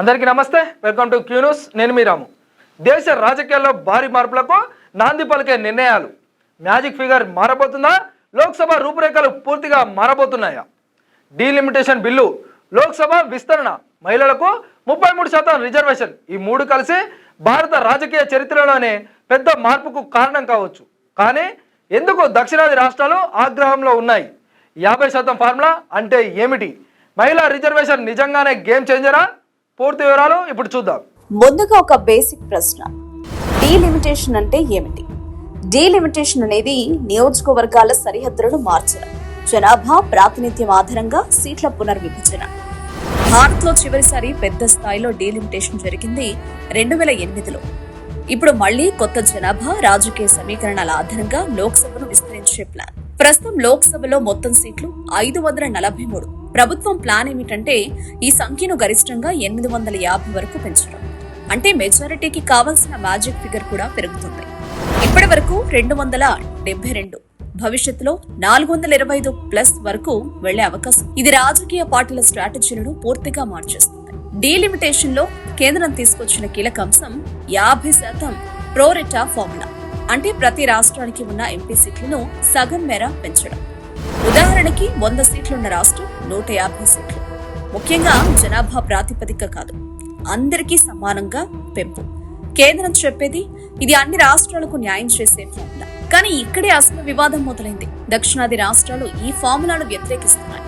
అందరికీ నమస్తే, welcome to Q news. నేను మీ రాము. దేశ రాజకీయాల్లో భారీ మార్పులకు నాంది పలికే నిర్ణయాలు. Magic figure మారబోతుందా? లోక్సభ రూపురేఖలు పూర్తిగా మారబోతున్నాయా? డీలిమిటేషన్ బిల్లు, లోక్సభ విస్తరణ, మహిళలకు 33% రిజర్వేషన్, ఈ మూడు కలిసి భారత రాజకీయ చరిత్రలోనే పెద్ద మార్పుకు కారణం కావచ్చు. కానీ ఎందుకు దక్షిణాది రాష్ట్రాలు ఆగ్రహంలో ఉన్నాయి? 50% ఫార్ములా అంటే ఏమిటి? మహిళా రిజర్వేషన్ నిజంగానే గేమ్ చేంజరా? పూర్తి వివరాలు ఇప్పుడు చూద్దాం. ముందుగా ఒక బేసిక్ ప్రశ్న, డీలిమిటేషన్ అంటే ఏమిటి? డీలిమిటేషన్ అనేది నియోజకవర్గాల సరిహద్దులను మార్చడం, జనాభా ప్రాతినిధ్యం ఆధారంగా సీట్ల పునర్విభజన. భారత్లో చివరిసారి పెద్ద స్థాయిలో డీలిమిటేషన్ జరిగింది 2008లో. ఇప్పుడు మళ్లీ కొత్త జనాభా రాజకీయ సమీకరణల ఆధారంగా లోక్సభను విస్తరించే ప్లాన్. ప్రస్తుతం లోక్సభలో మొత్తం సీట్లు 543. ప్రభుత్వం ప్లాన్ ఏమిటంటే ఈ సంఖ్యను గరిష్టంగా 850 వరకు పెంచడం. అంటే మెజారిటీకి కావాల్సిన మ్యాజిక్ ఫిగర్ కూడా పెరుగుతుంది. ఇప్పటి వరకు 272, భవిష్యత్తులో 425+ వరకు వెళ్లే అవకాశం. ఇది రాజకీయ పార్టీల స్ట్రాటజీలను పూర్తిగా మార్చేస్తుంది. డీలిమిటేషన్ లో కేంద్రం తీసుకొచ్చిన కీలక అంశం 50% ప్రోరెటా ఫార్ములా. అంటే ప్రతి రాష్ట్రానికి ఉన్న ఎంపీ సీట్లను సగం మేర పెంచడం. ఉదాహరణకి 100 సీట్లున్న రాష్ట్రం 150 సీట్లు. ముఖ్యంగా జనాభా ప్రాతిపదిక కాదు, అందరికీ సమానంగా పెంపు. కేంద్రం చెప్పేది ఇది అన్ని రాష్ట్రాలకు న్యాయం చేసే ఫార్ములా. కానీ ఇక్కడే అసలు వివాదం మొదలైంది. దక్షిణాది రాష్ట్రాలు ఈ ఫార్ములాను వ్యతిరేకిస్తున్నాయి.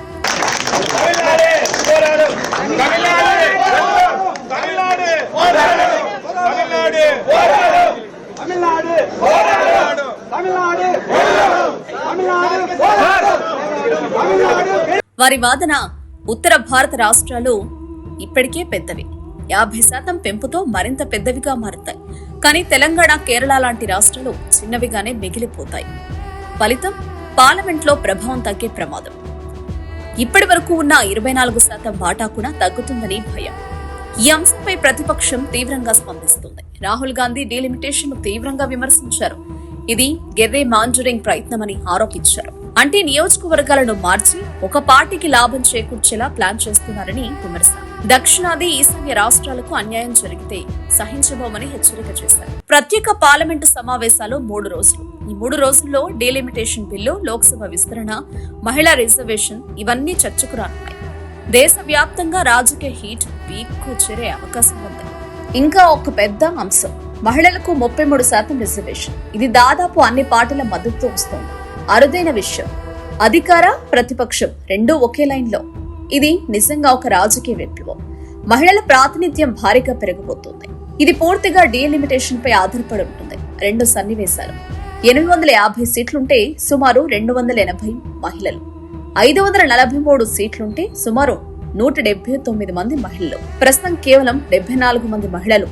వారి వాదన, ఉత్తర భారత రాష్ట్రాలు ఇప్పటికే పెద్దవి, 50% పెంపుతో మరింత పెద్దవిగా మారుతాయి. కానీ తెలంగాణ, కేరళ లాంటి రాష్ట్రాలు చిన్నవిగానే మిగిలిపోతాయి. ఫలితం పార్లమెంట్లో ప్రభావం తగ్గే ప్రమాదం. ఇప్పటి వరకు ఉన్న 24% వాటా కూడా తగ్గుతుందని భయం. ఈ అంశంపై ప్రతిపక్షం తీవ్రంగా స్పందిస్తుంది. రాహుల్ గాంధీ డీలిమిటేషన్ ను తీవ్రంగా విమర్శించారు. ఇది గెర్రే మాంజరింగ్ ప్రయత్నమని ఆరోపించారు. అంటే నియోజకవర్గాలను మార్చి ఒక పార్టీకి లాభం చేకూర్చేలా ప్లాన్ చేస్తున్నారని విమర్శ. దక్షిణాది, ఈశాన్య రాష్ట్రాలకు అన్యాయం జరిగితే సహించబోమని హెచ్చరిక చేశారు. ప్రత్యేక పార్లమెంటు సమావేశాలు 3 రోజులు. ఈ 3 రోజుల్లో డీలిమిటేషన్ బిల్లు, లోక్సభ విస్తరణ, మహిళా రిజర్వేషన్ ఇవన్నీ చర్చకు రానున్నాయి. దేశవ్యాప్తంగా రాజకీయ హీట్ పీక్కు చేరే అవకాశం ఉంది. ఇంకా ఒక పెద్ద అంశం, మహిళలకు 33% రిజర్వేషన్. ఇది దాదాపు అన్ని పార్టీల మద్దతుతో వస్తోంది. అరుదైన విషయం, అధికార ప్రతిపక్షం రెండూ ఒకే లైన్లో. ఇది నిజంగా ఒక రాజకీయ విప్లవం. మహిళల ప్రాతినిధ్యం భారీగా పెరిగిపోతుంది. ఇది పూర్తిగా డీలిమిటేషన్ పై ఆధారపడి ఉంటుంది. 2 సన్నివేశాలు. 850 సీట్లుంటే సుమారు 280 మహిళలు, 543 సీట్లుంటే సుమారు 179 మంది మహిళలు. ప్రస్తుతం కేవలం 74 మంది మహిళలు.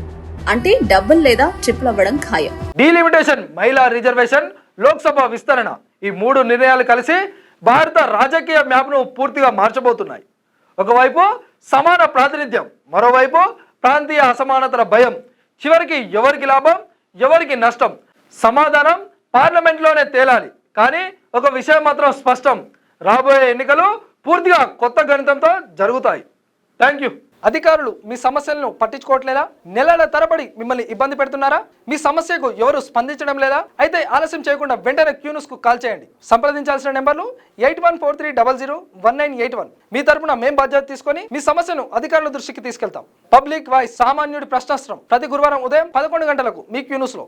అంటే డబుల్ లేదా ట్రిపుల్ అవ్వడం ఖాయం. డీలిమిటేషన్, మహిళా రిజర్వేషన్, లోక్సభ విస్తరణ, ఈ 3 నిర్ణయాలు కలిసి భారత రాజకీయ మ్యాప్ను పూర్తిగా మార్చబోతున్నాయి. ఒకవైపు సమాన ప్రాతినిధ్యం, మరోవైపు ప్రాంతీయ అసమానతల భయం. చివరికి ఎవరికి లాభం, ఎవరికి నష్టం? సమాధానం పార్లమెంట్లోనే తేలాలి. కానీ ఒక విషయం మాత్రం స్పష్టం, రాబోయే ఎన్నికలు పూర్తిగా కొత్త గణితంతో జరుగుతాయి. Thank you. అధికారులు మీ సమస్యలను పట్టించుకోవట్లేదా? నెలల తరబడి మిమ్మల్ని ఇబ్బంది పెడుతున్నారా? మీ సమస్యకు ఎవరు స్పందించడం లేదా? అయితే ఆలస్యం చేయకుండా వెంటనే క్యూ న్యూస్ కు కాల్ చేయండి. సంప్రదించాల్సిన నెంబర్లు 8143001981. మీ తరపున మేం బాధ్యత తీసుకొని మీ సమస్యను అధికారుల దృష్టికి తీసుకెళ్తాం. పబ్లిక్ వాయిస్, సామాన్యుడి ప్రశ్నాస్త్రం, ప్రతి గురువారం ఉదయం 11 గంటలకు మీ క్యూ న్యూస్ లో.